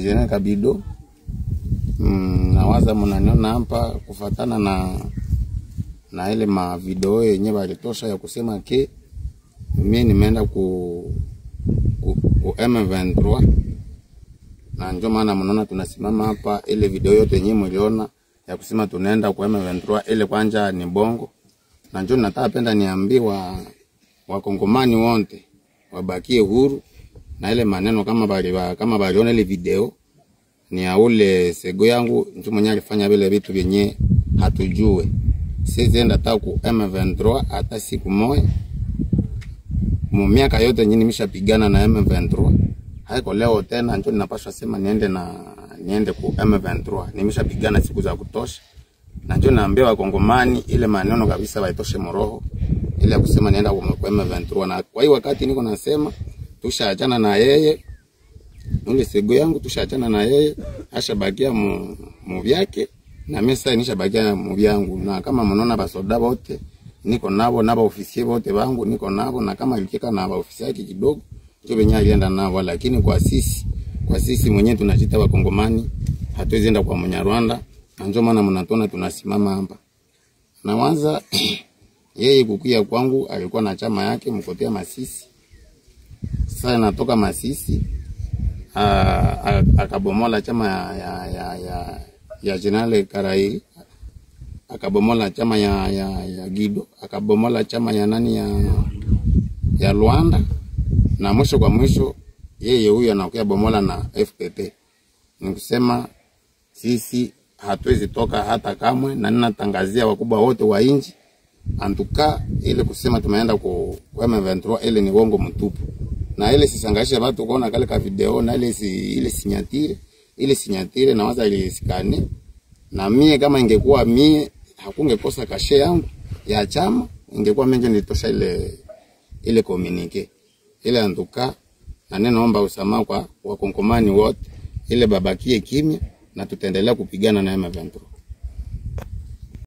General Kabido. Nawaza mnaniona hapa kufatana na ile ma video yenye walitosha ya kusema ke mimi nimeenda ku M23, na ndio maana mnaona tunasimama hapa. Ile video yote yenyewe mliona ya kusema tunaenda ku M23 ile kwanja ni bongo, na ndio nataka penda niambiwa wakongomani wote wabakie huru na ile maneno kama baliona ile video ni ya ule sego yangu mtu mwenye alifanya vile vitu vyenye hatujue. Sisi enda taku M23 hata siku moja. Miaka yote nyinyi nimeshapigana na M23. Haiko leo tena ndio ninapaswa sema niende ku M23. Nimeshapigana siku za kutosha. Na ndio naambia wakongomani ile maneno kabisa waitoshe moroho. Ile ya kusema nienda ku M23, na kwa hiyo wakati niko nasema tushaachana na yeye. Ule sego yangu tushaachana na yeye, ashabakia mu vyake na mimi sasa nishabakia mu vyangu. Na kama mnaona basoda wote niko nabo na ofisi wote wangu niko nabo, na kama ilikeka na ofisi yake kidogo ndio wenyewe alienda nao, lakini kwa sisi mwenyewe tunajita wakongomani hatuwezi enda kwa Mnyarwanda. Ndio maana mnatona tunasimama hapa. Naanza yeye kukia kwangu alikuwa na chama yake mkotea Masisi. Sasa natoka Masisi akabomola chama ya General Karai, akabomola chama ya Gido, akabomola chama ya nani ya Luanda, na mwisho kwa mwisho yeye huyu anakuja bomola na FPP. Nikusema sisi hatuwezi toka hata kamwe, na ninatangazia wakubwa wote wa inji antuka ile kusema tumeenda ku M23 ile ni uongo mtupu. Na ile sisangasha watu kuona kale ka video, na ile sinyatire na waza ile sikane. Na mie kama ingekuwa mie hakungekosa kashe yangu ya chama, ingekuwa mimi nilitosha ile communique. Ile antuka na ninaomba usamaha kwa wakongomani wote, ile babakie kimya na tutaendelea kupigana na M23.